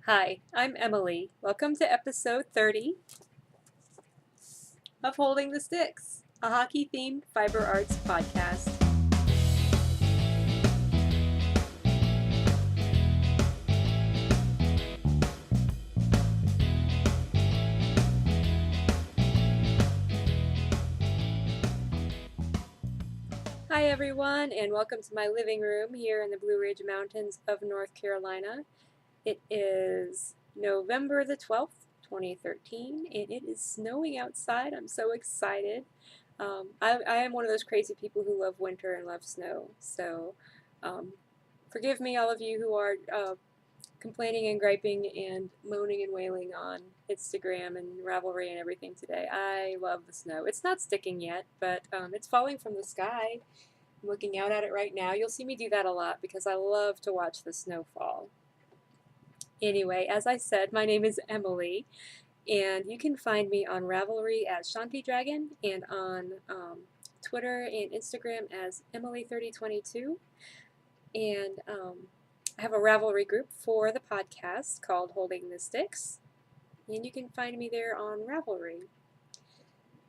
Hi, I'm Emily. Welcome to episode 30 of Holding the Sticks, a hockey themed fiber arts podcast. Hi, everyone, and welcome to my living room here in the Blue Ridge Mountains of North Carolina. It is November the 12th, 2013, and it is snowing outside. I'm so excited. I am one of those crazy people who love winter and love snow, so um, forgive me, all of you who are complaining and griping and moaning and wailing on Instagram and Ravelry and everything today. I love the snow. It's not sticking yet, but it's falling from the sky. I'm looking out at it right now. You'll see me do that a lot because I love to watch the snow fall. Anyway, as I said, my name is Emily, and you can find me on Ravelry as Shanti Dragon and on Twitter and Instagram as Emily3022. And I have a Ravelry group for the podcast called Holding the Sticks, and you can find me there on Ravelry.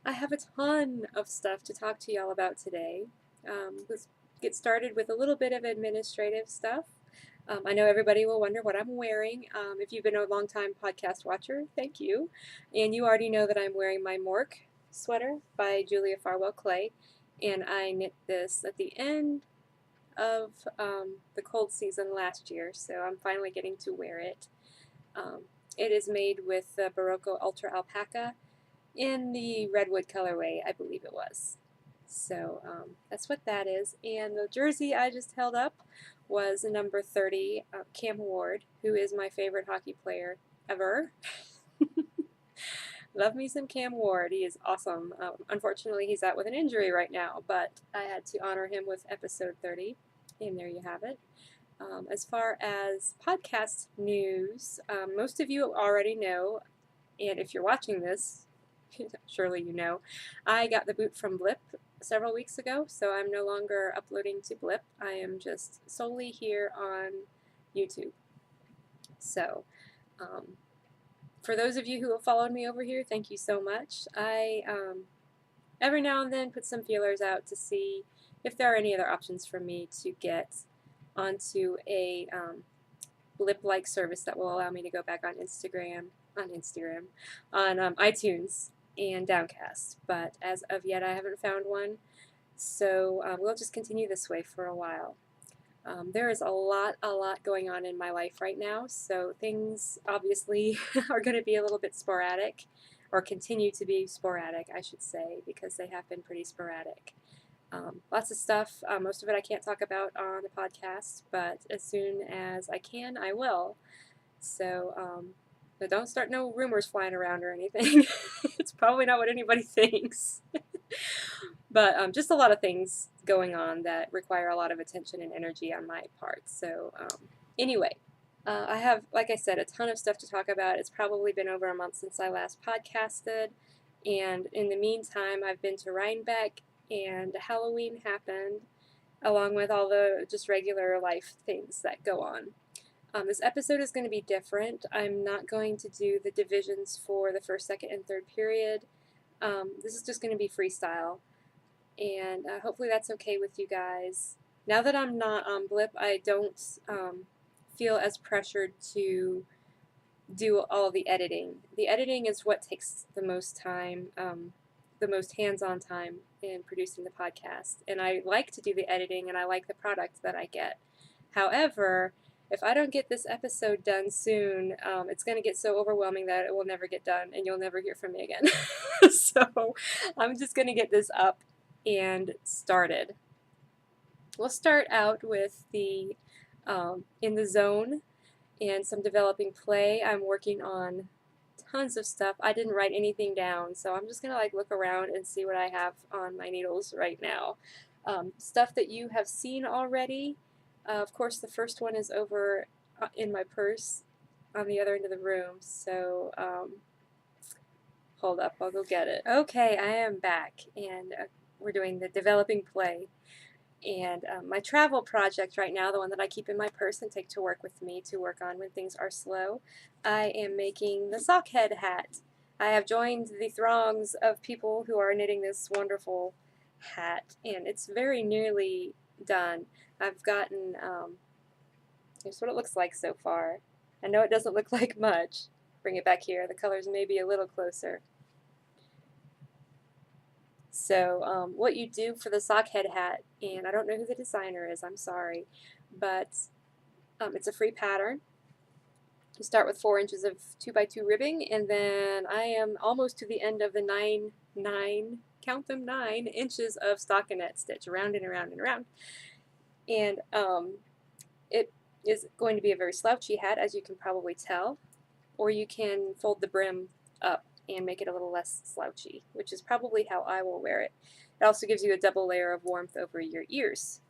I have a ton of stuff to talk to y'all about today. Let's get started with a little bit of administrative stuff. I know everybody will wonder what I'm wearing. If you've been a long-time podcast watcher, thank you. And you already know that I'm wearing my Mork sweater by Julia Farwell Clay, and I knit this at the end of the cold season last year, so I'm finally getting to wear it. It is made with the Barocco Ultra Alpaca in the redwood colorway, I believe it was. So that's what that is. And the jersey I just held up was number 30, Cam Ward, who is my favorite hockey player ever. Love me some Cam Ward. He is awesome. Unfortunately, he's out with an injury right now, but I had to honor him with episode 30. And there you have it. As far as podcast news, most of you already know, and if you're watching this, surely you know, I got the boot from Blip several weeks ago, so I'm no longer uploading to Blip. I am just solely here on YouTube. So, for those of you who have followed me over here, thank you so much. I every now and then put some feelers out to see if there are any other options for me to get onto a Blip-like service that will allow me to go back on iTunes and Downcast. But as of yet, I haven't found one, so we'll just continue this way for a while. There is a lot going on in my life right now, so things obviously are going to be a little bit sporadic, or continue to be sporadic, I should say, because they have been pretty sporadic. Lots of stuff. Most of it I can't talk about on the podcast, but as soon as I can, I will. So, but don't start no rumors flying around or anything. It's probably not what anybody thinks. But just a lot of things going on that require a lot of attention and energy on my part. So, anyway. I have, like I said, a ton of stuff to talk about. It's probably been over a month since I last podcasted, and in the meantime, I've been to Rhinebeck, and Halloween happened, along with all the just regular life things that go on. This episode is going to be different. I'm not going to do the divisions for the first, second, and third period. This is just going to be freestyle, and hopefully that's okay with you guys. Now that I'm not on Blip, I don't feel as pressured to do all the editing. The editing is what takes the most time, the most hands-on time in producing the podcast. And I like to do the editing, and I like the product that I get. However, if I don't get this episode done soon, it's going to get so overwhelming that it will never get done, and you'll never hear from me again. So I'm just going to get this up and started. We'll start out with the In the Zone and some developing play. I'm working on tons of stuff. I didn't write anything down, so I'm just gonna look around and see what I have on my needles right now. Stuff that you have seen already. Of course, the first one is over in my purse on the other end of the room, so hold up, I'll go get it. Okay, I am back, and we're doing the developing play. And my travel project right now, the one that I keep in my purse and take to work with me to work on when things are slow, I am making the sock head hat. I have joined the throngs of people who are knitting this wonderful hat, and it's very nearly done. I've gotten, here's what it looks like so far. I know it doesn't look like much. Bring it back here. The colors may be a little closer. So what you do for the sock head hat, and I don't know who the designer is, I'm sorry, but it's a free pattern. You start with 4 inches of 2x2 ribbing, and then I am almost to the end of the count them, 9 inches of stockinette stitch, around and around and around. And it is going to be a very slouchy hat, as you can probably tell, or you can fold the brim up and make it a little less slouchy, which is probably how I will wear it. It also gives you a double layer of warmth over your ears.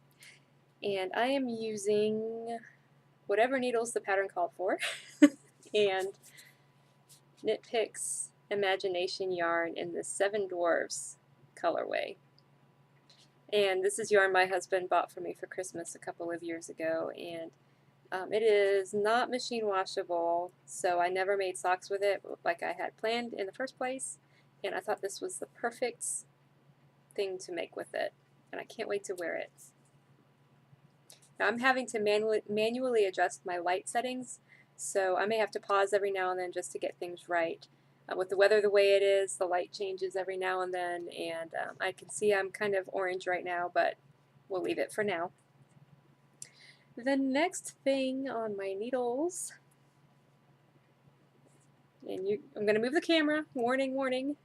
And I am using whatever needles the pattern called for, and Knit Picks Imagination yarn in the Seven Dwarfs colorway. And this is yarn my husband bought for me for Christmas a couple of years ago, and it is not machine washable, so I never made socks with it like I had planned in the first place, and I thought this was the perfect thing to make with it, and I can't wait to wear it. Now I'm having to manually adjust my light settings, so I may have to pause every now and then just to get things right. With the weather the way it is, the light changes every now and then, and I can see I'm kind of orange right now, but we'll leave it for now. The next thing on my needles, and I'm going to move the camera, warning, warning.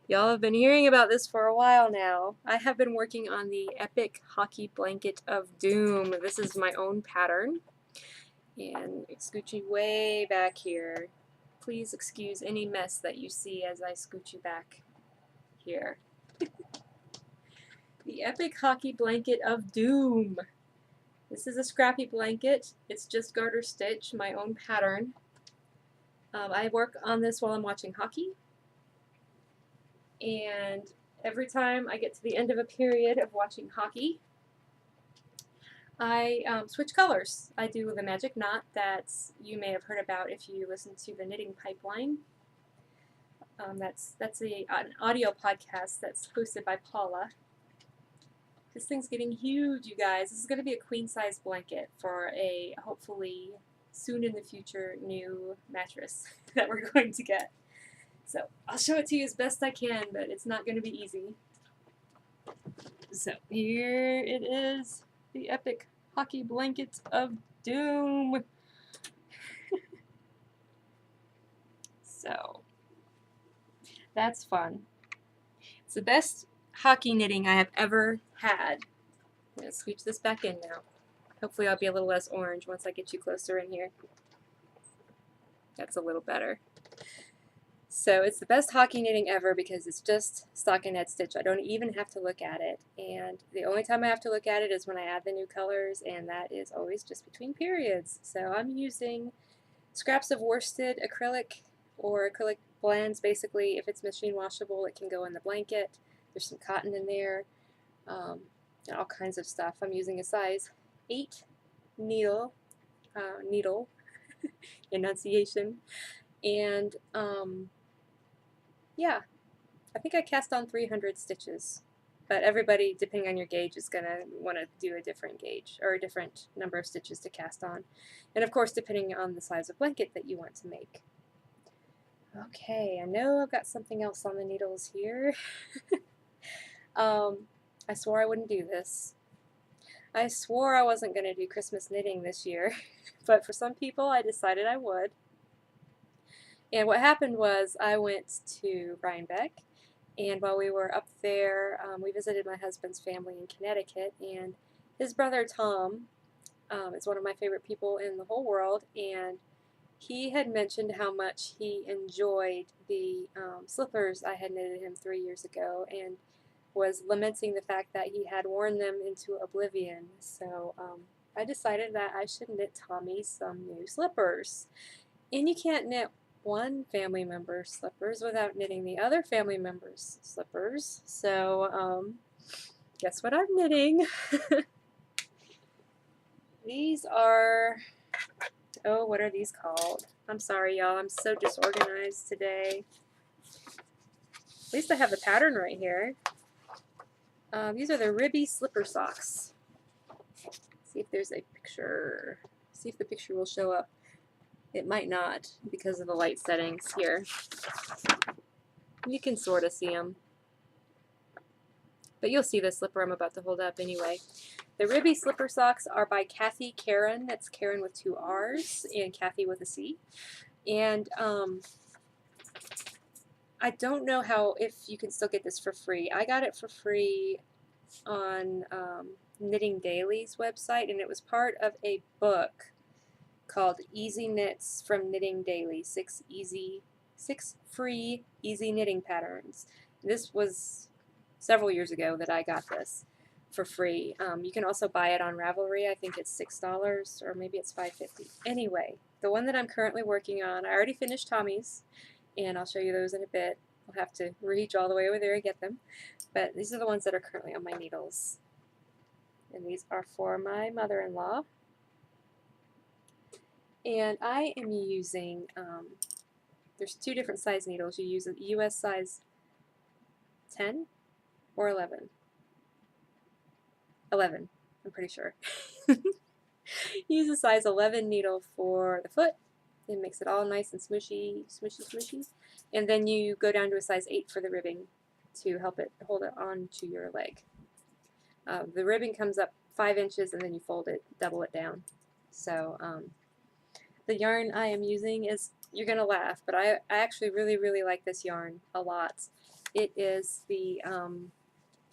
Y'all have been hearing about this for a while now. I have been working on the Epic Hockey Blanket of Doom. This is my own pattern, and it's scooching way back here. Please excuse any mess that you see as I scooch you back here. The Epic Hockey Blanket of Doom. This is a scrappy blanket. It's just garter stitch, my own pattern. I work on this while I'm watching hockey, and every time I get to the end of a period of watching hockey, I switch colors. I do the magic knot that you may have heard about if you listen to the Knitting Pipeline. That's an audio podcast that's hosted by Paula. This thing's getting huge, you guys. This is going to be a queen-size blanket for a hopefully soon in the future new mattress that we're going to get. So I'll show it to you as best I can, but it's not going to be easy. So here it is, the Epic Hockey Blanket of Doom. So that's fun. It's the best hockey knitting I have ever had. I'm going to scooch this back in now. Hopefully I'll be a little less orange once I get you closer in here. That's a little better. So it's the best hockey knitting ever because it's just stockinette stitch. I don't even have to look at it. And the only time I have to look at it is when I add the new colors, and that is always just between periods. So I'm using scraps of worsted acrylic or acrylic blends. Basically, if it's machine washable, it can go in the blanket. There's some cotton in there, and all kinds of stuff. I'm using a size 8 needle enunciation, and yeah, I think I cast on 300 stitches, but everybody, depending on your gauge, is going to want to do a different gauge or a different number of stitches to cast on, and of course depending on the size of blanket that you want to make. Okay, I know I've got something else on the needles here. I swore I wouldn't do this. I swore I wasn't going to do Christmas knitting this year, but for some people I decided I would. And what happened was I went to Rhinebeck, and while we were up there, we visited my husband's family in Connecticut, and his brother Tom is one of my favorite people in the whole world, and he had mentioned how much he enjoyed the slippers I had knitted him 3 years ago, and was lamenting the fact that he had worn them into oblivion. So I decided that I should knit Tommy some new slippers. And you can't knit one family member's slippers without knitting the other family member's slippers. So Guess what I'm knitting? These are, oh, what are these called? I'm sorry, y'all. I'm so disorganized today. At least I have the pattern right here. These are the Ribby slipper socks. See if there's a picture. See if the picture will show up. It might not because of the light settings here. You can sort of see them. But you'll see the slipper I'm about to hold up anyway. The Ribby slipper socks are by Kathy Karen. That's Karen with 2 R's and Kathy with a C. And I don't know if you can still get this for free. I got it for free on Knitting Daily's website, and it was part of a book called Easy Knits from Knitting Daily, 6 free easy knitting patterns. This was several years ago that I got this for free. You can also buy it on Ravelry. I think it's $6 or maybe it's $5.50. Anyway, the one that I'm currently working on, I already finished Tommy's, and I'll show you those in a bit. I'll have to reach all the way over there to get them. But these are the ones that are currently on my needles. And these are for my mother-in-law. And I am using, there's 2 different size needles. You use a US size 10 or 11. 11, I'm pretty sure. Use a size 11 needle for the foot. It makes it all nice and smushy, smushy, smushy. And then you go down to a size 8 for the ribbing to help it hold it onto your leg. The ribbing comes up 5 inches and then you fold it, double it down. So the yarn I am using is, you're going to laugh, but I actually really like this yarn a lot. It is the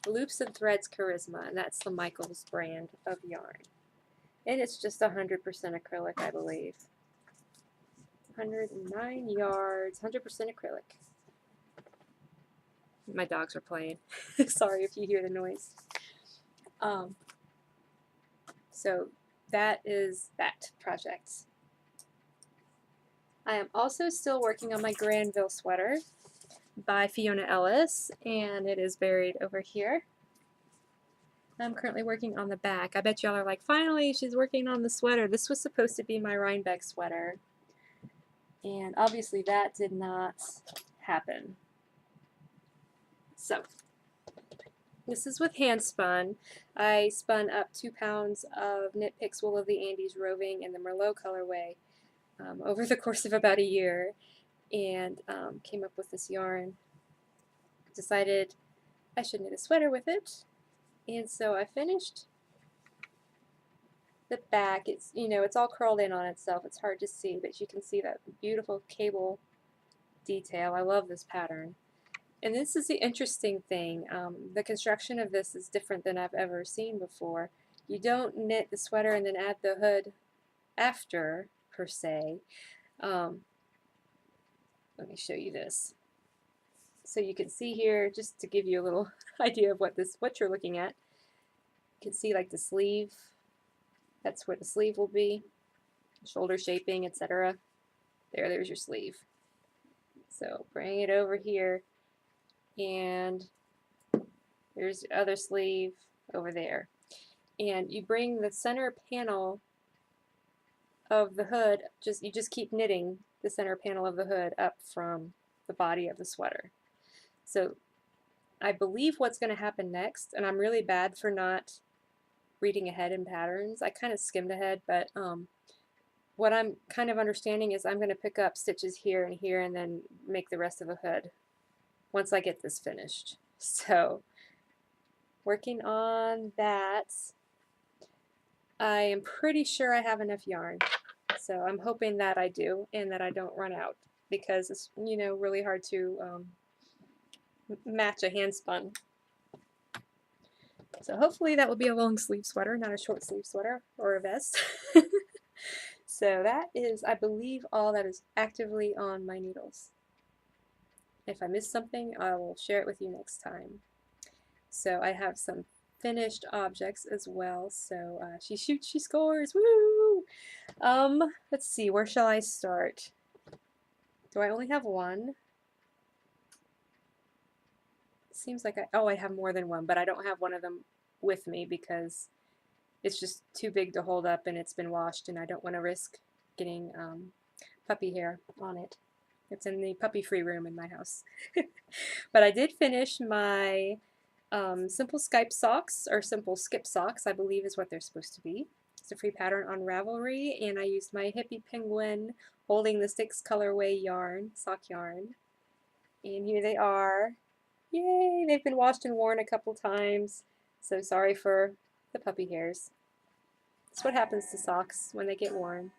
Loops and Threads Charisma, and that's the Michaels brand of yarn. And it's just 100% acrylic, I believe. 109 yards, 100% acrylic. My dogs are playing. Sorry if you hear the noise. So that is that project. I am also still working on my Granville sweater by Fiona Ellis, and it is buried over here. I'm currently working on the back. I bet y'all are like, finally, she's working on the sweater. This was supposed to be my Rhinebeck sweater, and obviously that did not happen. So this is with hand spun. I spun up 2 pounds of Knit Picks Wool of the Andes Roving in the Merlot colorway over the course of about a year, and came up with this yarn. Decided I should knit a sweater with it, and so I finished the back. It's, you know, it's all curled in on itself. It's hard to see, but you can see that beautiful cable detail. I love this pattern. And this is the interesting thing. The construction of this is different than I've ever seen before. You don't knit the sweater and then add the hood after, per se. Let me show you this. So you can see here, just to give you a little idea of what you're looking at. You can see like the sleeve. That's where the sleeve will be. Shoulder shaping, etc. There's your sleeve. So bring it over here, and there's the other sleeve over there. And you bring the center panel of the hood, you just keep knitting the center panel of the hood up from the body of the sweater. So I believe what's going to happen next, and I'm really bad for not reading ahead in patterns. I kind of skimmed ahead, but what I'm kind of understanding is I'm going to pick up stitches here and here and then make the rest of the hood once I get this finished. So working on that. I am pretty sure I have enough yarn, so I'm hoping that I do and that I don't run out, because it's, you know, really hard to match a hand spun. So hopefully that will be a long sleeve sweater, not a short sleeve sweater or a vest. So that is, I believe, all that is actively on my needles. If I miss something, I will share it with you next time. So I have some finished objects as well. So she shoots, she scores, woo! Let's see, where shall I start? Do I only have one? Seems like I have more than one, but I don't have one of them with me because it's just too big to hold up and it's been washed and I don't want to risk getting puppy hair on it. It's in the puppy free room in my house. But I did finish my simple Skype socks, or simple skip socks, I believe is what they're supposed to be. It's a free pattern on Ravelry, and I used my Hippie Penguin Holding the Sticks colorway yarn, sock yarn. And here they are. Yay! They've been washed and worn a couple times, so sorry for the puppy hairs. That's what happens to socks when they get worn.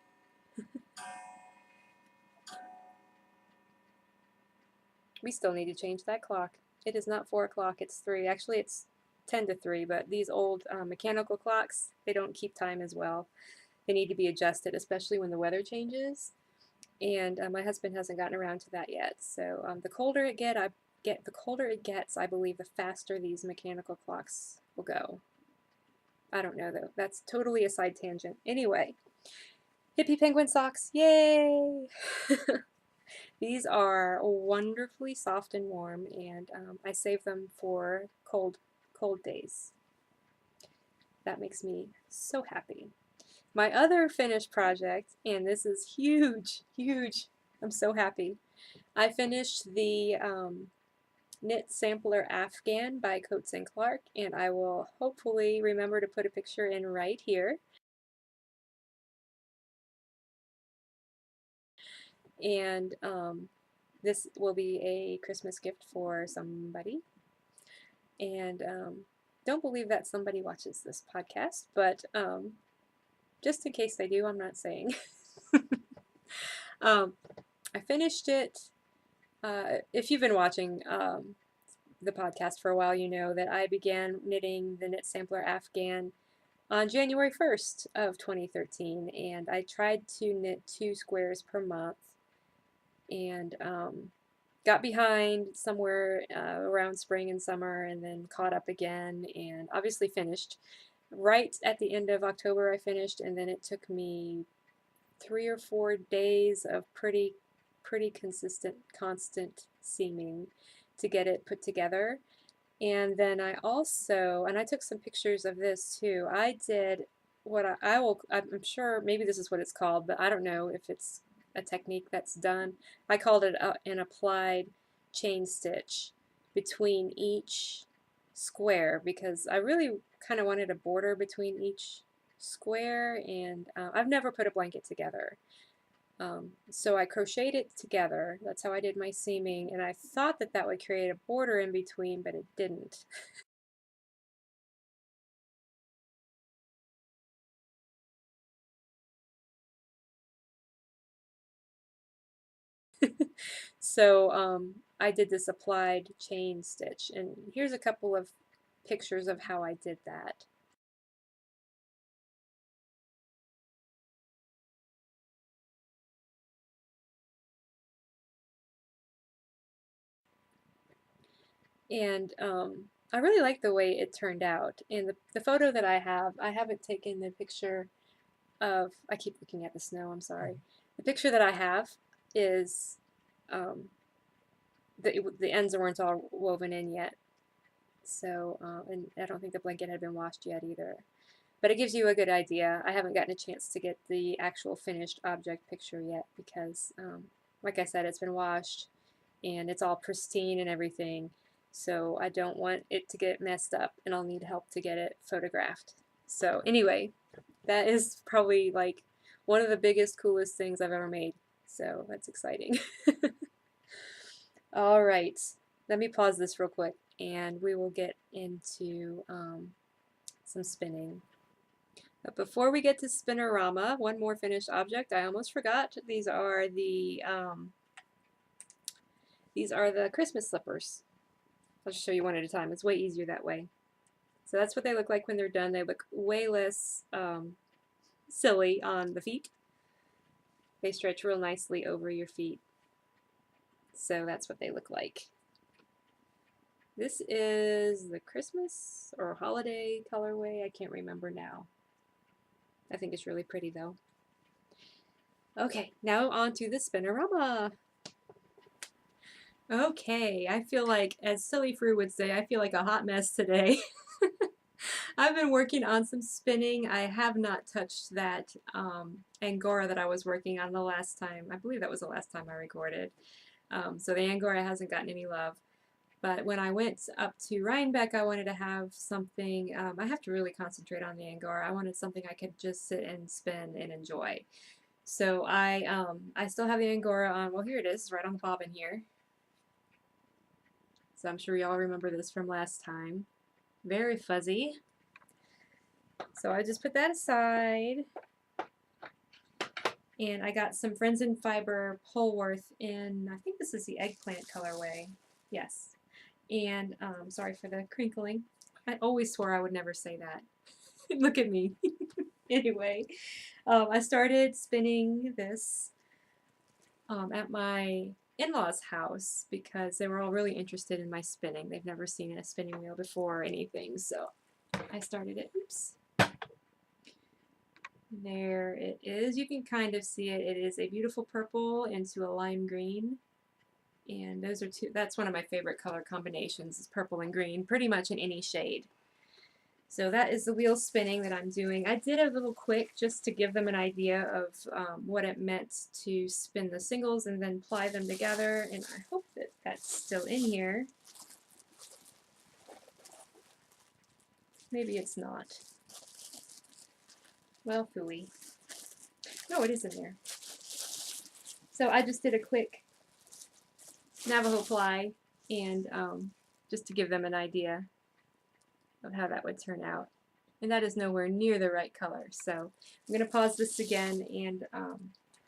We still need to change that clock. It is not 4 o'clock, it's 3. Actually, it's 10 to 3, but these old mechanical clocks, they don't keep time as well. They need to be adjusted, especially when the weather changes. And my husband hasn't gotten around to that yet. So the colder it gets, I believe, the faster these mechanical clocks will go. I don't know though. That's totally a side tangent. Anyway, Hippie Penguin socks, yay! These are wonderfully soft and warm, and I save them for cold days. That makes me so happy. My other finished project, and this is huge, huge. I'm so happy. I finished the Knit Sampler Afghan by Coats & Clark, and I will hopefully remember to put a picture in right here. And this will be a Christmas gift for somebody. And don't believe that somebody watches this podcast, but just in case they do, I'm not saying. I finished it. If you've been watching the podcast for a while, you know that I began knitting the Knit Sampler Afghan on January 1st of 2013, and I tried to knit 2 squares per month, and got behind somewhere around spring and summer, and then caught up again, and obviously finished. Right at the end of October I finished, and then it took me 3 or 4 days of pretty consistent, constant seaming to get it put together. And then I also, and I took some pictures of this too, I did what I'm sure maybe this is what it's called, but I don't know if it's a technique that's done. I called it an applied chain stitch between each square because I really kind of wanted a border between each square, and I've never put a blanket together. So I crocheted it together. That's how I did my seaming, and I thought that that would create a border in between, but it didn't. So I did this applied chain stitch, and here's a couple of pictures of how I did that. And I really like the way it turned out. And the photo that I haven't taken the picture of, I keep looking at the snow, I'm sorry. The picture that I have is, the ends weren't all woven in yet. So, and I don't think the blanket had been washed yet either. But it gives you a good idea. I haven't gotten a chance to get the actual finished object picture yet because, like I said, it's been washed and it's all pristine and everything. So I don't want it to get messed up, and I'll need help to get it photographed. So anyway, that is probably like one of the biggest, coolest things I've ever made. So that's exciting. All right, let me pause this real quick and we will get into some spinning. But before we get to Spinnerama, one more finished object. I almost forgot. These are the Christmas slippers. I'll just show you one at a time. It's way easier that way. So that's what they look like when they're done. They look way less silly on the feet. They stretch real nicely over your feet. So that's what they look like. This is the Christmas or holiday colorway. I can't remember now. I think it's really pretty though. Okay, now on to the Spinnerama. Okay, I feel like, as Silly Fru would say, I feel like a hot mess today. I've been working on some spinning. I have not touched that Angora that I was working on the last time. I believe that was the last time I recorded. So the Angora hasn't gotten any love. But when I went up to Rhinebeck, I wanted to have something, I have to really concentrate on the Angora. I wanted something I could just sit and spin and enjoy. So I still have the Angora on, well here it is, right on the bobbin here. So I'm sure y'all remember this from last time. Very fuzzy. So I just put that aside. And I got some Friends in Fiber Polworth in, I think this is the eggplant colorway. Yes. And sorry for the crinkling. I always swore I would never say that. Look at me. Anyway, I started spinning this at my in-laws' house because they were all really interested in my spinning. They've never seen a spinning wheel before or anything, so I started it. Oops. There it is. You can kind of see it. It is a beautiful purple into a lime green. And those are that's one of my favorite color combinations, is purple and green, pretty much in any shade. So that is the wheel spinning that I'm doing. I did a little quick just to give them an idea of what it meant to spin the singles and then ply them together, and I hope that that's still in here. Maybe it's not. Well, phooey. No, it is in there. So I just did a quick Navajo ply, and just to give them an idea of how that would turn out. And that is nowhere near the right color. So I'm going to pause this again and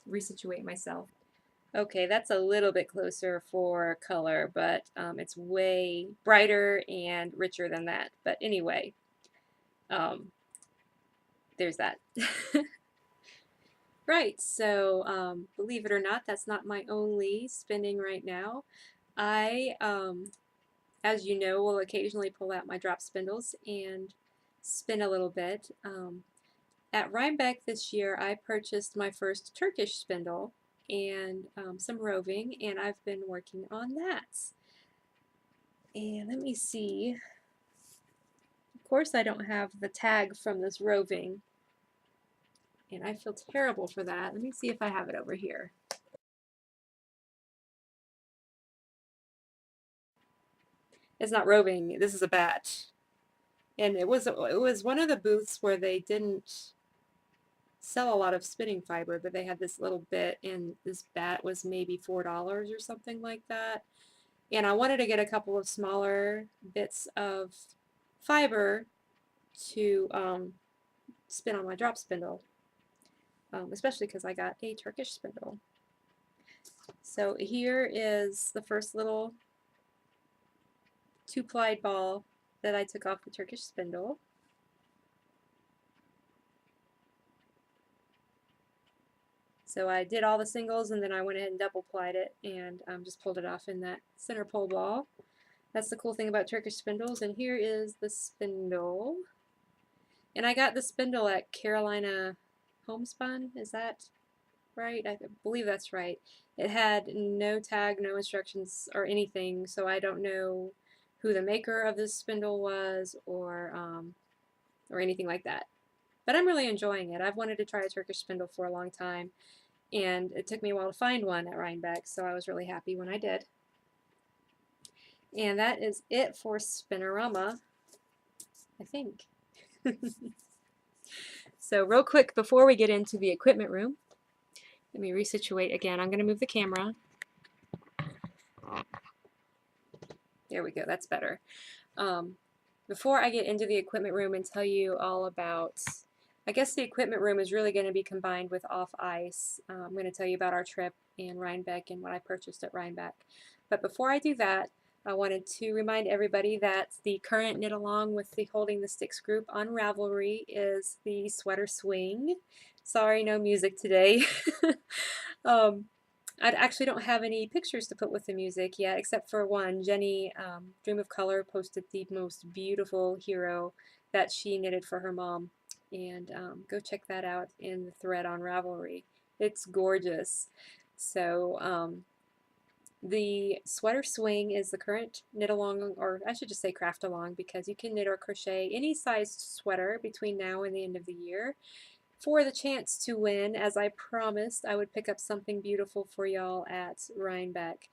resituate myself. Okay, that's a little bit closer for color, but it's way brighter and richer than that. But anyway, there's that. Right, so believe it or not, that's not my only spinning right now. I, as you know, will occasionally pull out my drop spindles and spin a little bit. At Rhinebeck this year, I purchased my first Turkish spindle and some roving, and I've been working on that. And let me see. Of course, I don't have the tag from this roving, and I feel terrible for that. Let me see if I have it over here. It's not roving. This is a bat, and it was one of the booths where they didn't sell a lot of spinning fiber, but they had this little bit, and this bat was maybe $4 or something like that. And I wanted to get a couple of smaller bits of fiber to spin on my drop spindle, especially because I got a Turkish spindle. So here is the first little 2-plied ball that I took off the Turkish spindle. So I did all the singles, and then I went ahead and double plied it and just pulled it off in that center pole ball. That's the cool thing about Turkish spindles. And here is the spindle. And I got the spindle at Carolina Homespun. Is that right? I believe that's right. It had no tag, no instructions or anything, so I don't know who the maker of this spindle was or anything like that. But I'm really enjoying it. I've wanted to try a Turkish spindle for a long time, and it took me a while to find one at Rhinebeck, so I was really happy when I did. And that is it for Spinnerama, I think. So real quick, before we get into the equipment room, let me resituate again. I'm going to move the camera. There we go, that's better. Before I get into the equipment room and tell you all about, I guess the equipment room is really going to be combined with Off Ice. I'm going to tell you about our trip in Rhinebeck and what I purchased at Rhinebeck. But before I do that, I wanted to remind everybody that the current knit along with the Holding the Sticks group on Ravelry is the Sweater Swing. Sorry, no music today. I actually don't have any pictures to put with the music yet, except for one. Jenny, Dream of Color, posted the most beautiful hero that she knitted for her mom. And go check that out in the thread on Ravelry. It's gorgeous. So The sweater swing is the current knit along, or I should just say craft along, because you can knit or crochet any sized sweater between now and the end of the year. For the chance to win, as I promised, I would pick up something beautiful for y'all at Rhinebeck.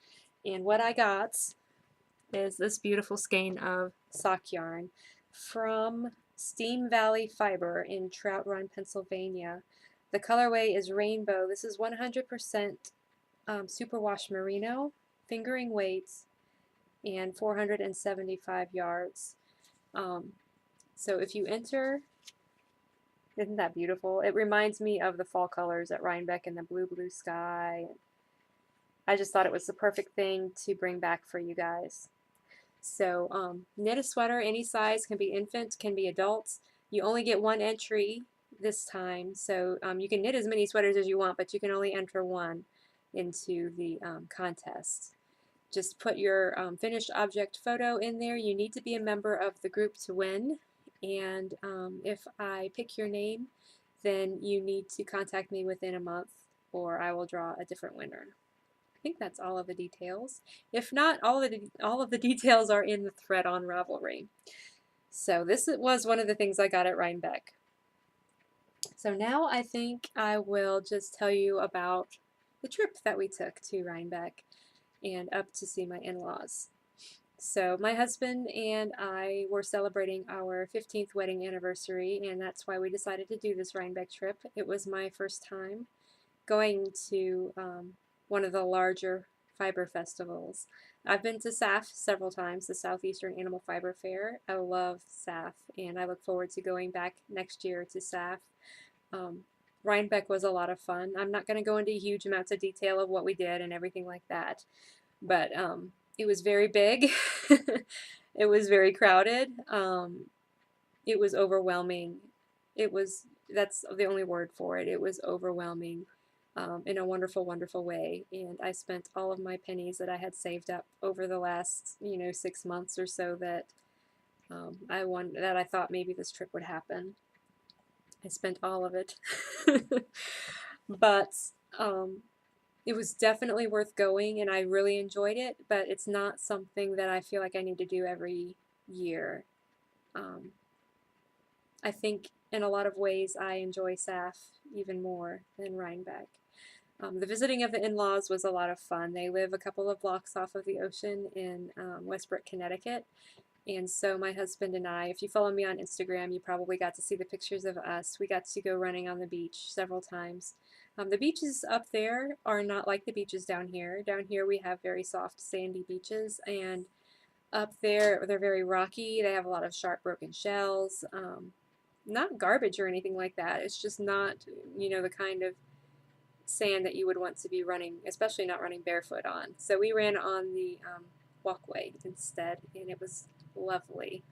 And what I got is this beautiful skein of sock yarn from Steam Valley Fiber in Trout Run, Pennsylvania. The colorway is Rainbow. This is 100% superwash merino, fingering weights, and 475 yards. So if you enter, isn't that beautiful? It reminds me of the fall colors at Rhinebeck and the blue, blue sky. I just thought it was the perfect thing to bring back for you guys. So knit a sweater any size, can be infant, can be adults. You only get one entry this time, so you can knit as many sweaters as you want, but you can only enter one into the contest. Just put your finished object photo in there. You need to be a member of the group to win, and if I pick your name, then you need to contact me within a month, or I will draw a different winner. I think that's all of the details. If not, all of the details are in the thread on Ravelry. So this was one of the things I got at Rhinebeck. So now I think I will just tell you about the trip that we took to Rhinebeck and up to see my in-laws. So my husband and I were celebrating our 15th wedding anniversary, and that's why we decided to do this Rhinebeck trip. It was my first time going to one of the larger fiber festivals. I've been to SAF several times, the Southeastern Animal Fiber Fair. I love SAF, and I look forward to going back next year to SAF. Rhinebeck was a lot of fun. I'm not going to go into huge amounts of detail of what we did and everything like that, but it was very big. It was very crowded. It was overwhelming. That's the only word for it. It was overwhelming. In a wonderful, wonderful way. And I spent all of my pennies that I had saved up over the last, 6 months or so that I thought maybe this trip would happen. I spent all of it. But it was definitely worth going, and I really enjoyed it, but it's not something that I feel like I need to do every year. I think in a lot of ways I enjoy SAF even more than Rhinebeck. The visiting of the in-laws was a lot of fun. They live a couple of blocks off of the ocean in Westbrook, Connecticut. And so my husband and I, if you follow me on Instagram, you probably got to see the pictures of us. We got to go running on the beach several times. The beaches up there are not like the beaches down here. Down here we have very soft sandy beaches, and up there they're very rocky. They have a lot of sharp broken shells. Not garbage or anything like that. It's just not, the kind of sand that you would want to be running, especially not running barefoot on. So we ran on the walkway instead, and it was lovely.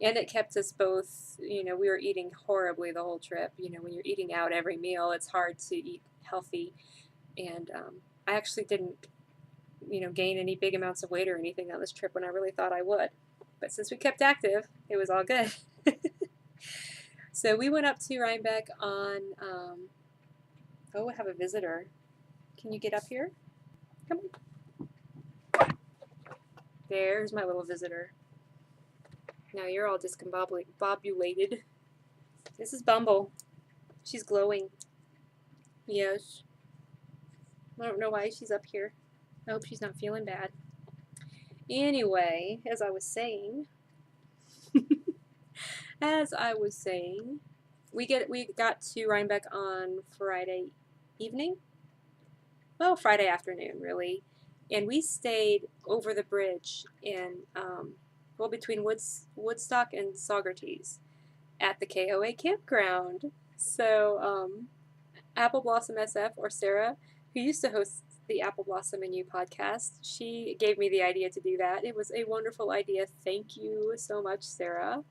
And it kept us both, we were eating horribly the whole trip. When you're eating out every meal, it's hard to eat healthy. And I actually didn't, gain any big amounts of weight or anything on this trip when I really thought I would. But since we kept active, it was all good. So we went up to Rhinebeck on, oh, we have a visitor. Can you get up here? Come on. There's my little visitor. Now you're all discombobulated. This is Bumble. She's glowing. Yes. I don't know why she's up here. I hope she's not feeling bad. Anyway, as I was saying, we got to Rhinebeck on Friday evening. Well, Friday afternoon, really. And we stayed over the bridge in, between Woodstock and Saugerties at the KOA campground. So, Apple Blossom SF, or Sarah, who used to host the Apple Blossom and You podcast, she gave me the idea to do that. It was a wonderful idea. Thank you so much, Sarah.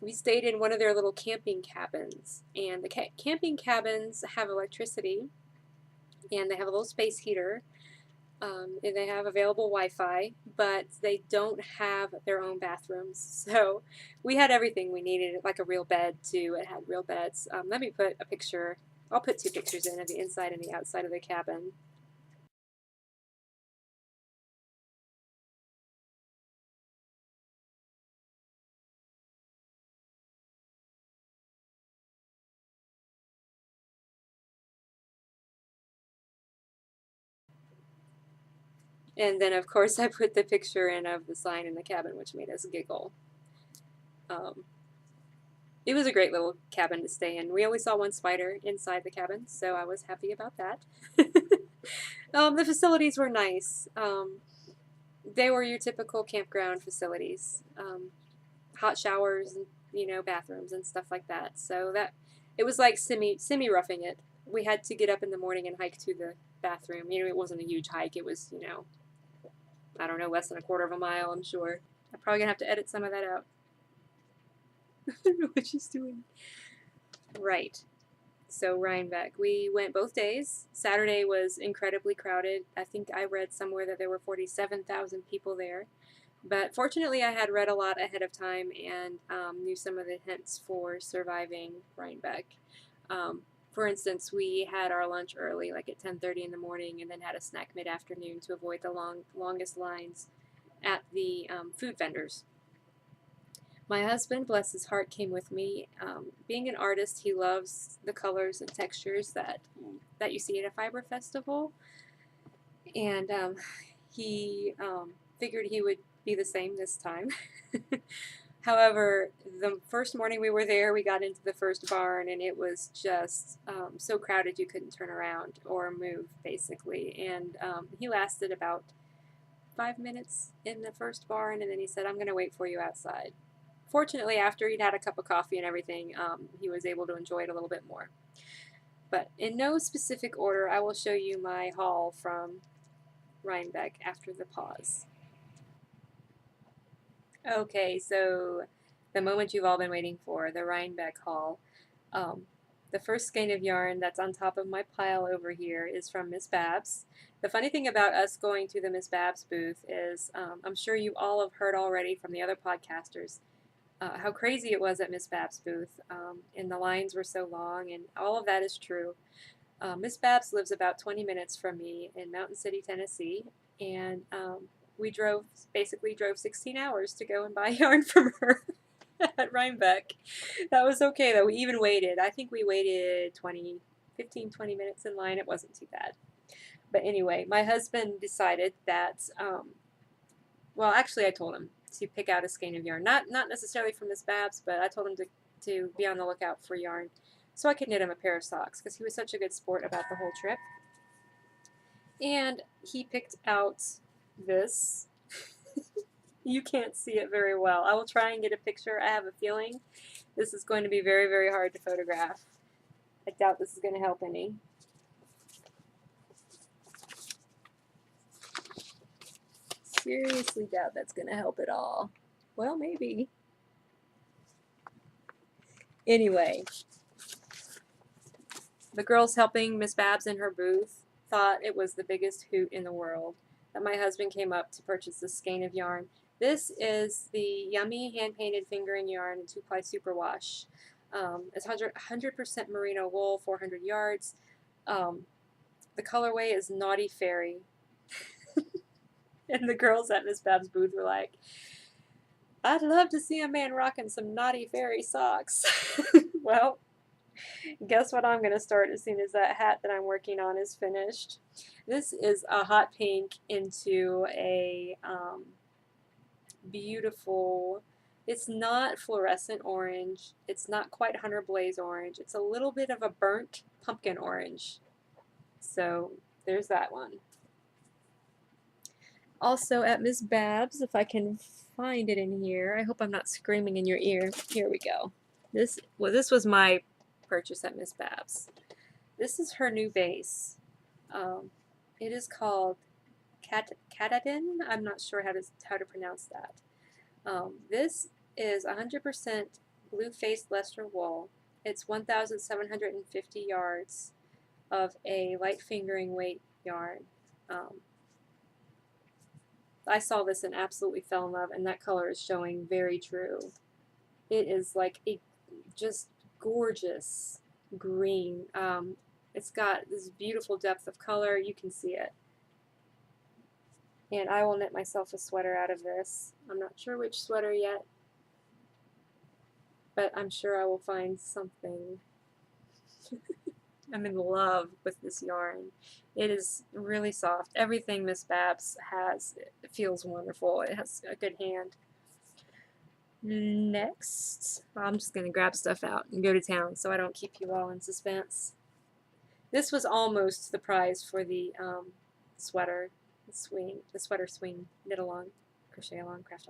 we stayed in one of their little camping cabins, and the camping cabins have electricity, and they have a little space heater, and they have available Wi-Fi, but they don't have their own bathrooms. So we had everything we needed, like a real bed too. It had real beds. Let me put a picture. I'll put two pictures in of the inside and the outside of the cabin. And then, of course, I put the picture in of the sign in the cabin, which made us giggle. Um, it was a great little cabin to stay in. We only saw one spider inside the cabin, so I was happy about that. The facilities were nice. They were your typical campground facilities, hot showers and bathrooms and stuff like that. So that it was like semi roughing it. We had to get up in the morning and hike to the bathroom. It wasn't a huge hike. It was I don't know, less than a quarter of a mile. I'm sure. I'm probably gonna have to edit some of that out. I don't know what she's doing. Right. So Rhinebeck, we went both days. Saturday was incredibly crowded. I think I read somewhere that there were 47,000 people there. But fortunately, I had read a lot ahead of time and knew some of the hints for surviving Rhinebeck. For instance, we had our lunch early, like at 10:30 in the morning, and then had a snack mid-afternoon to avoid the longest lines at the food vendors. My husband, bless his heart, came with me. Being an artist, he loves the colors and textures that you see at a fiber festival, and he figured he would be the same this time. However, the first morning we were there, we got into the first barn, and it was just so crowded you couldn't turn around or move, basically. And he lasted about 5 minutes in the first barn, and then he said, "I'm going to wait for you outside." Fortunately, after he'd had a cup of coffee and everything, he was able to enjoy it a little bit more. But in no specific order, I will show you my haul from Rhinebeck after the pause. Okay, so the moment you've all been waiting for, the Rhinebeck haul. Um, the first skein of yarn that's on top of my pile over here is from Miss Babs. The funny thing about us going to the Miss Babs booth is I'm sure you all have heard already from the other podcasters how crazy it was at Miss Babs' booth, and the lines were so long, and all of that is true. Miss Babs lives about 20 minutes from me in Mountain City, Tennessee, and we basically drove 16 hours to go and buy yarn from her at Rhinebeck. That was okay though. We even waited. I think we waited 15, 20 minutes in line. It wasn't too bad. But anyway, my husband decided that, well, actually I told him to pick out a skein of yarn. Not necessarily from Miss Babs, but I told him to be on the lookout for yarn so I could knit him a pair of socks because he was such a good sport about the whole trip. And he picked out this. You can't see it very well. I will try and get a picture. I have a feeling this is going to be very, very hard to photograph. I doubt this is going to help any. Seriously doubt that's going to help at all. Well, maybe. Anyway, the girls helping Miss Babs in her booth thought it was the biggest hoot in the world that my husband came up to purchase this skein of yarn. This is the Yummy hand-painted fingering yarn 2-ply superwash. It's 100% merino wool, 400 yards. The colorway is Naughty Fairy. And the girls at Miss Babs' booth were like, "I'd love to see a man rocking some Naughty Fairy socks." Well, guess what I'm going to start as soon as that hat that I'm working on is finished. This is a hot pink into a beautiful, it's not fluorescent orange, it's not quite Hunter Blaze orange, it's a little bit of a burnt pumpkin orange. So there's that one. Also at Miss Babs, if I can find it in here, I hope I'm not screaming in your ear. Here we go. This was my purchase at Miss Babs. This is her new base. It is called Katadin. I'm not sure how to pronounce that. This is 100% blue-faced Leicester wool. It's 1,750 yards of a light fingering weight yarn. I saw this and absolutely fell in love, and that color is showing very true. It is like a just gorgeous green. It's got this beautiful depth of color. You can see it. And I will knit myself a sweater out of this. I'm not sure which sweater yet, but I'm sure I will find something. I'm in love with this yarn. It is really soft. Everything Miss Babs has, it feels wonderful. It has a good hand. Next, I'm just going to grab stuff out and go to town so I don't keep you all in suspense. This was almost the prize for the sweater swing, the sweater swing, knit along, crochet along, craft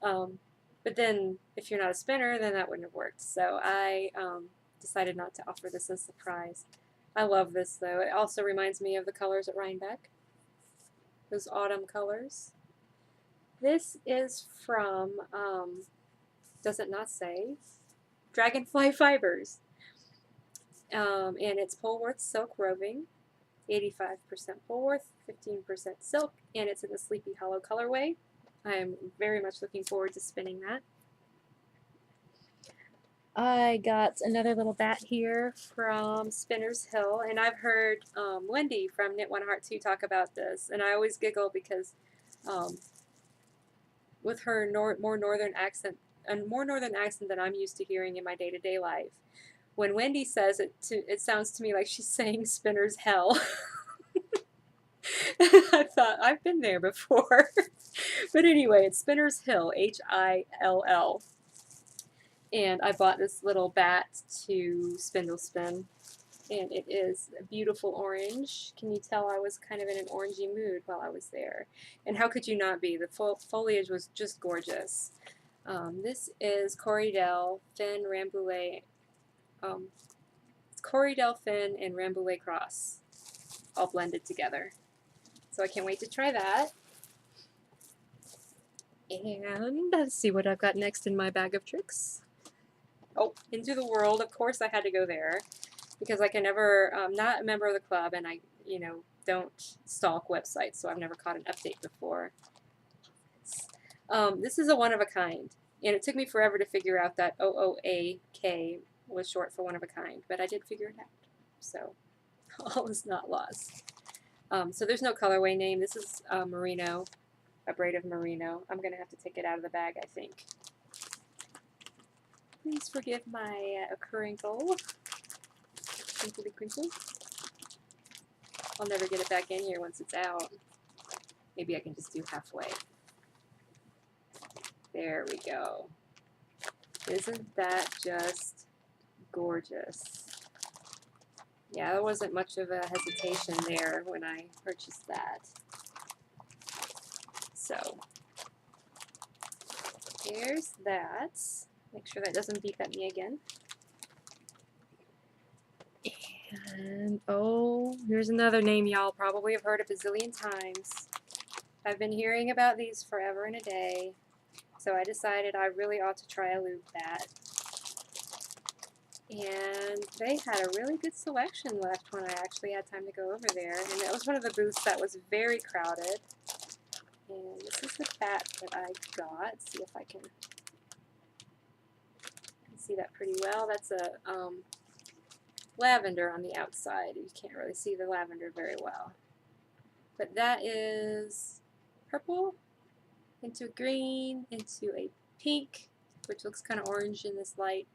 along. But then if you're not a spinner, then that wouldn't have worked. So I decided not to offer this as a prize. I love this though. It also reminds me of the colors at Rhinebeck, those autumn colors. This is from, does it not say? Dragonfly Fibers. And it's Polworth Silk Roving, 85% Polworth, 15% silk, and it's in the Sleepy Hollow colorway. I am very much looking forward to spinning that. I got another little bat here from Spinner's Hill, and I've heard Wendy from Knit One Heart 2 talk about this, and I always giggle because with her more northern accent than I'm used to hearing in my day-to-day life, when Wendy says it, it sounds to me like she's saying Spinner's Hell. I thought, I've been there before. But anyway, it's Spinner's Hill, Hill. And I bought this little bat to spindle spin. And it is a beautiful orange. Can you tell I was kind of in an orangey mood while I was there? And how could you not be? The foliage was just gorgeous. This is Corriedale Fin Rambouillet. It's Corriedale Fin and Rambouillet Cross all blended together. So I can't wait to try that. And let's see what I've got next in my bag of tricks. Oh, Into the World. Of course I had to go there because I can never, I'm not a member of the club, and I, don't stalk websites, so I've never caught an update before. This is a one of a kind, and it took me forever to figure out that OOAK was short for one of a kind, but I did figure it out, so all is not lost. So there's no colorway name. This is merino, a braid of merino. I'm going to have to take it out of the bag, I think. Please forgive my crinkle. Crinkly crinkle. I'll never get it back in here once it's out. Maybe I can just do halfway. There we go. Isn't that just gorgeous? Yeah, there wasn't much of a hesitation there when I purchased that. So, here's that. Make sure that doesn't beep at me again. And, oh, here's another name y'all probably have heard a bazillion times. I've been hearing about these forever and a day, so I decided I really ought to try a loop bat. And they had a really good selection left when I actually had time to go over there. And it was one of the booths that was very crowded. And this is the bat that I got. Let's see if I can see that pretty well. That's a lavender on the outside. You can't really see the lavender very well. But that is purple into green, into a pink, which looks kind of orange in this light,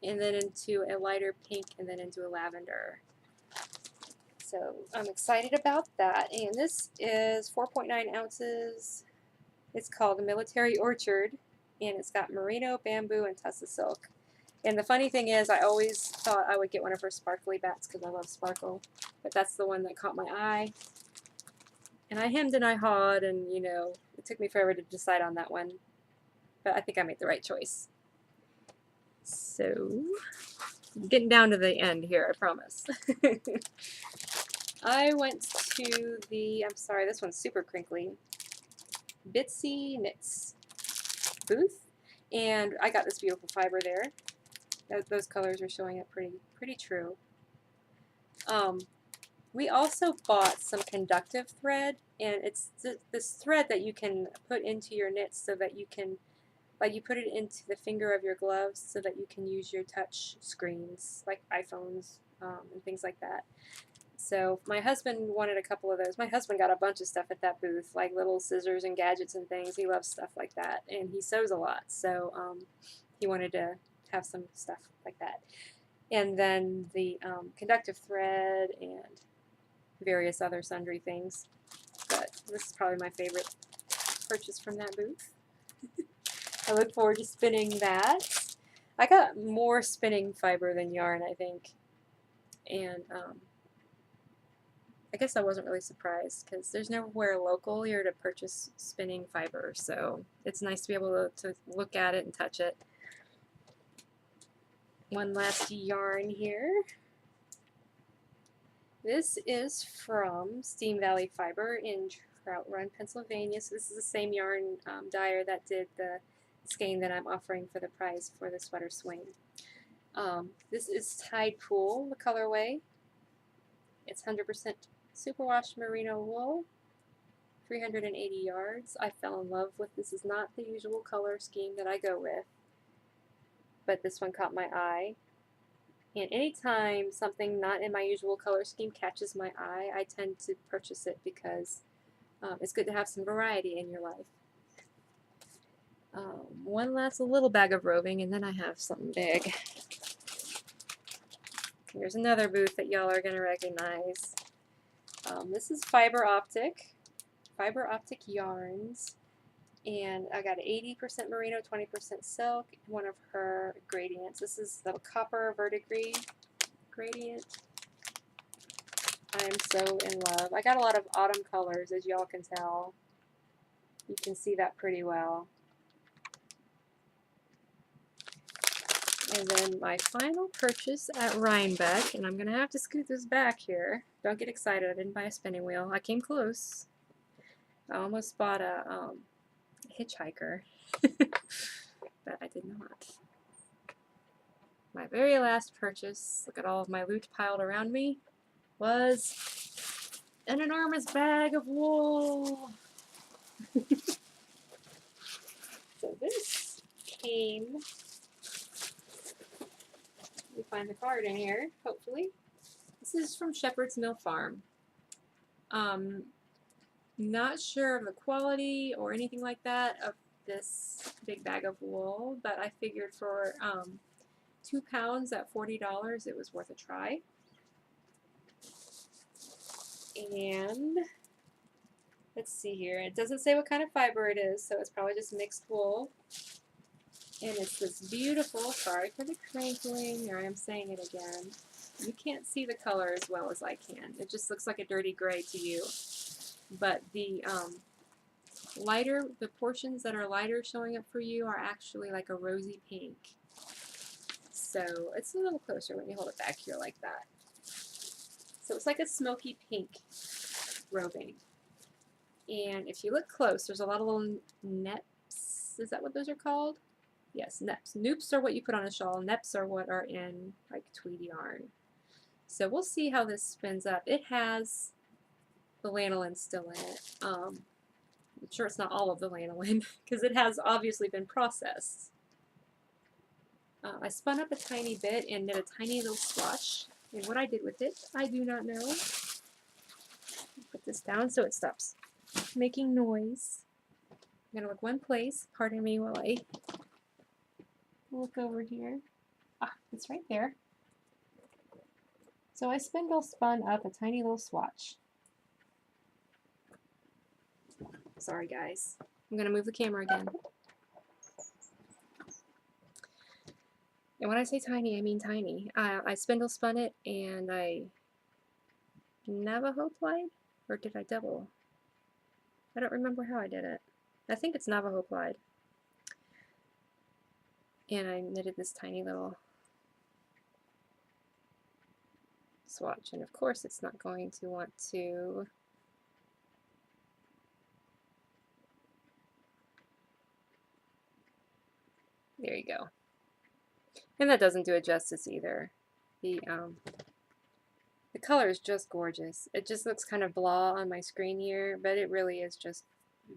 and then into a lighter pink, and then into a lavender. So I'm excited about that. And this is 4.9 ounces. It's called Military Orchard, and it's got merino, bamboo, and tussa silk. And the funny thing is, I always thought I would get one of her sparkly bats because I love sparkle, but that's the one that caught my eye. And I hemmed and I hawed, and it took me forever to decide on that one, but I think I made the right choice. So, I'm getting down to the end here, I promise. I went to the, I'm sorry, this one's super crinkly, Bitsy Knits booth, And I got this beautiful fiber there. Those colors are showing up pretty true. We also bought some conductive thread, and it's this thread that you can put into your knits so that you can, like, you put it into the finger of your gloves so that you can use your touch screens, like iPhones and things like that. So my husband wanted a couple of those. My husband got a bunch of stuff at that booth, like little scissors and gadgets and things. He loves stuff like that, and he sews a lot, so he wanted to have some stuff like that. And then the conductive thread and various other sundry things. But this is probably my favorite purchase from that booth. I look forward to spinning that. I got more spinning fiber than yarn, I think. And I guess I wasn't really surprised because there's nowhere local here to purchase spinning fiber, so it's nice to be able to look at it and touch it. One last yarn here. This is from Steam Valley Fiber in Trout Run, Pennsylvania. So this is the same yarn dyer that did the skein that I'm offering for the prize for the sweater swing. This is Tide Pool, the colorway. It's 100% superwash merino wool, 380 yards. I fell in love with this. Is not the usual color scheme that I go with, but this one caught my eye. And anytime something not in my usual color scheme catches my eye, I tend to purchase it because it's good to have some variety in your life. One last little bag of roving, and then I have something big. Here's another booth that y'all are going to recognize. This is Fiber Optic yarns, and I got 80% merino, 20% silk, one of her gradients. This is the copper verdigris gradient. I am so in love. I got a lot of autumn colors, as y'all can tell. You can see that pretty well. And then my final purchase at Rhinebeck, and I'm going to have to scoot this back here. Don't get excited, I didn't buy a spinning wheel. I came close. I almost bought a hitchhiker, but I did not. My very last purchase, look at all of my loot piled around me, was an enormous bag of wool. So this came, let me find the card in here, hopefully. This is from Shepherd's Mill Farm. Not sure of the quality or anything like that of this big bag of wool, but I figured for 2 pounds at $40 it was worth a try. And let's see here, it doesn't say what kind of fiber it is, so it's probably just mixed wool. And it's this beautiful, sorry for the crinkling, there I am saying it again. You can't see the color as well as I can. It just looks like a dirty gray to you. But the portions that are lighter showing up for you are actually like a rosy pink. So it's a little closer. Let me hold it back here like that. So it's like a smoky pink roving. And if you look close, there's a lot of little neps. Is that what those are called? Yes, neps. Noops are what you put on a shawl. Neps are what are in like tweed yarn. So we'll see how this spins up. It has the lanolin still in it. I'm sure it's not all of the lanolin because it has obviously been processed. I spun up a tiny bit and did a tiny little swatch. And what I did with it, I do not know. Put this down so it stops making noise. I'm going to look one place. Pardon me while I look over here. Ah, it's right there. So I spindle spun up a tiny little swatch. Sorry guys. I'm going to move the camera again. And when I say tiny, I mean tiny. I spindle spun it and I Navajo plied? Or did I double? I don't remember how I did it. I think it's Navajo plied. And I knitted this tiny little swatch. And of course it's not going to want to go. And that doesn't do it justice either. The color is just gorgeous. It just looks kind of blah on my screen here, but it really is just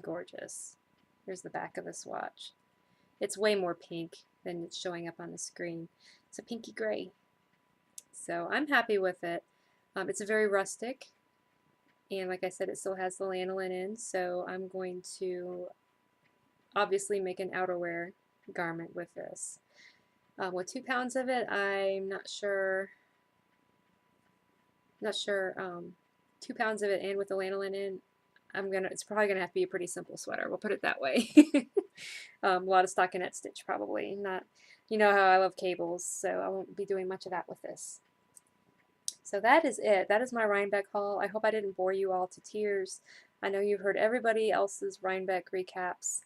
gorgeous. Here's the back of the swatch. It's way more pink than it's showing up on the screen. It's a pinky gray. So I'm happy with it. It's very rustic, and like I said, it still has the lanolin in, so I'm going to obviously make an outerwear garment with this. With 2 pounds of it, I'm not sure. 2 pounds of it, and with the lanolin in, it's probably gonna have to be a pretty simple sweater. We'll put it that way. A lot of stockinette stitch probably. Not, you know how I love cables, so I won't be doing much of that with this. So that is it. That is my Rhinebeck haul. I hope I didn't bore you all to tears. I know you've heard everybody else's Rhinebeck recaps.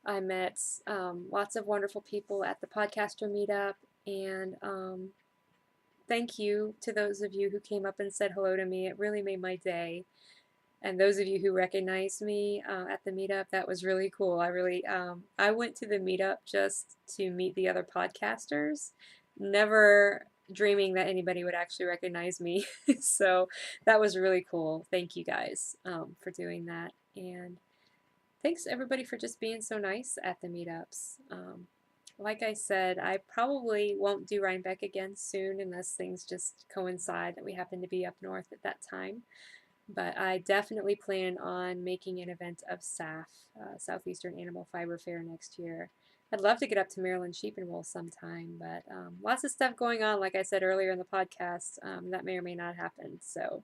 I met lots of wonderful people at the podcaster meetup, and thank you to those of you who came up and said hello to me. It really made my day. And those of you who recognized me at the meetup, that was really cool. I went to the meetup just to meet the other podcasters, never dreaming that anybody would actually recognize me. So that was really cool. Thank you guys for doing that. And thanks everybody for just being so nice at the meetups. Like I said, I probably won't do Rhinebeck again soon unless things just coincide that we happen to be up north at that time. But I definitely plan on making an event of SAF, Southeastern Animal Fiber Fair, next year. I'd love to get up to Maryland Sheep and Wool sometime, but lots of stuff going on, like I said earlier in the podcast, that may or may not happen. So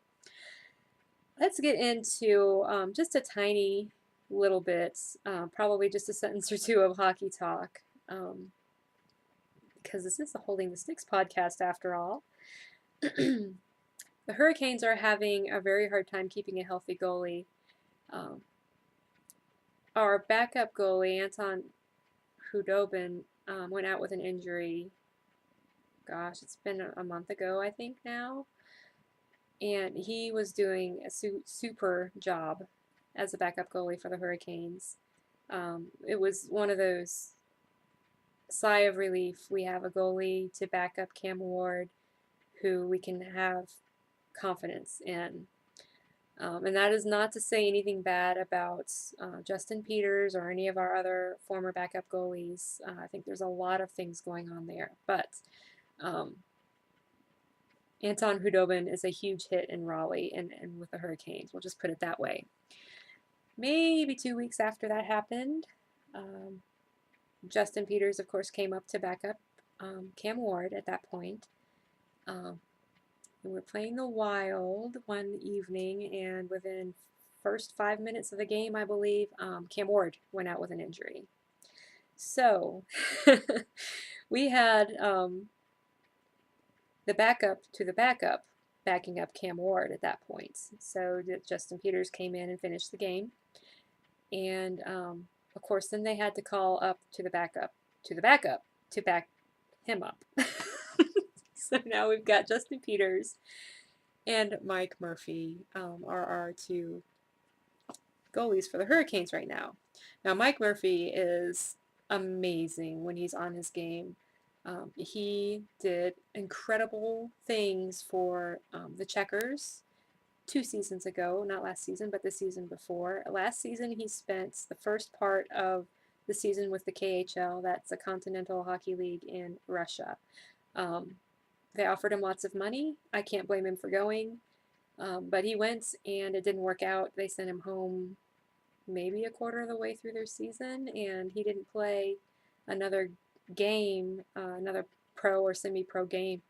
let's get into just a tiny little bit, probably just a sentence or two of hockey talk, because this is the Holding the Sticks podcast after all. The Hurricanes are having a very hard time keeping a healthy goalie. Our backup goalie, Anton Khudobin, went out with an injury. Gosh, it's been a month ago, I think now. And he was doing a super job as a backup goalie for the Hurricanes. It was one of those sigh of relief. We have a goalie to back up Cam Ward who we can have confidence in. And that is not to say anything bad about Justin Peters or any of our other former backup goalies. I think there's a lot of things going on there. But Anton Khudobin is a huge hit in Raleigh and with the Hurricanes. We'll just put it that way. Maybe 2 weeks after that happened, Justin Peters, of course, came up to back up Cam Ward at that point. We were playing the Wild one evening, and within first 5 minutes of the game, I believe, Cam Ward went out with an injury. So we had the backup to the backup backing up Cam Ward at that point. So Justin Peters came in and finished the game. And, of course, then they had to call up to the backup to back him up. So now we've got Justin Peters and Mike Murphy are our two goalies for the Hurricanes right now. Now Mike Murphy is amazing when he's on his game. He did incredible things for the Checkers 2 seasons ago, not last season, but the season before. Last season he spent the first part of the season with the KHL, that's a Continental Hockey League in Russia. They offered him lots of money. I can't blame him for going. But he went and it didn't work out. They sent him home maybe a quarter of the way through their season, and he didn't play another game, another pro or semi-pro game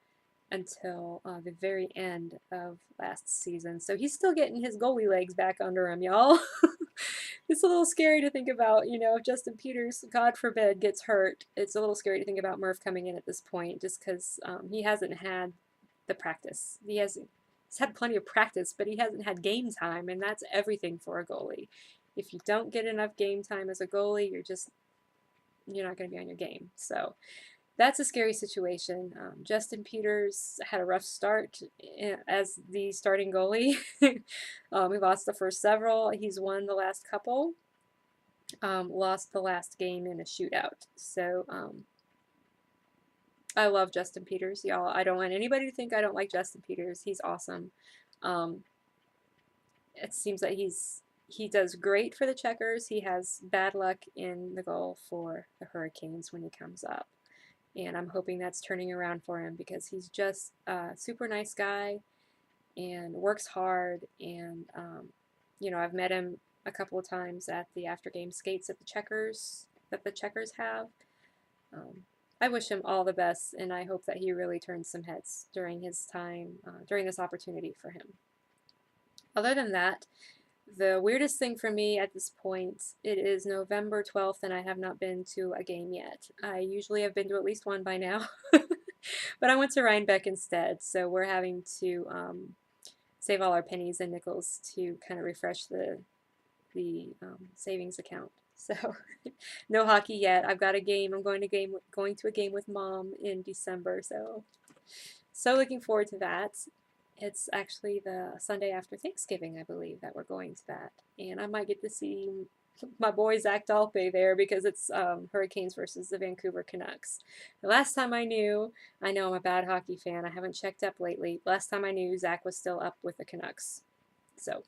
until the very end of last season. So he's still getting his goalie legs back under him, y'all. It's a little scary to think about, you know, if Justin Peters, God forbid, gets hurt. It's a little scary to think about Murph coming in at this point just because he hasn't had the practice. He's had plenty of practice, but he hasn't had game time, and that's everything for a goalie. If you don't get enough game time as a goalie, you're not going to be on your game. So that's a scary situation. Justin Peters had a rough start as the starting goalie. He lost the first several. He's won the last couple. Lost the last game in a shootout. So I love Justin Peters, y'all. I don't want anybody to think I don't like Justin Peters. He's awesome. Um, it seems that he does great for the Checkers. He has bad luck in the goal for the Hurricanes when he comes up. And I'm hoping that's turning around for him because he's just a super nice guy and works hard. And, I've met him a couple of times at the after game skates at the Checkers that the Checkers have. I wish him all the best, and I hope that he really turns some heads during his time, during this opportunity for him. Other than that, the weirdest thing for me at this point, it is November 12th and I have not been to a game yet. I usually have been to at least one by now, but I went to Rhinebeck instead, so we're having to save all our pennies and nickels to kind of refresh the savings account. So no hockey yet. I've got a game. I'm going to a game with Mom in December, so looking forward to that. It's actually the Sunday after Thanksgiving, I believe, that we're going to that. And I might get to see my boy Zach Dalpe there because it's Hurricanes versus the Vancouver Canucks. The last time I know I'm a bad hockey fan. I haven't checked up lately. Last time I knew, Zach was still up with the Canucks. So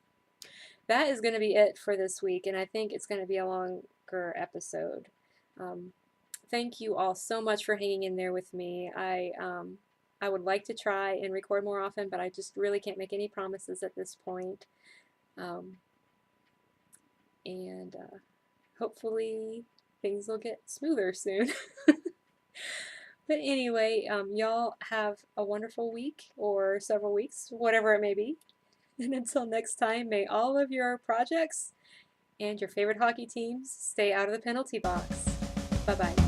that is going to be it for this week, and I think it's going to be a longer episode. Thank you all so much for hanging in there with me. I would like to try and record more often, but I just really can't make any promises at this point. And hopefully things will get smoother soon. But anyway, y'all have a wonderful week or several weeks, whatever it may be. And until next time, may all of your projects and your favorite hockey teams stay out of the penalty box. Bye-bye.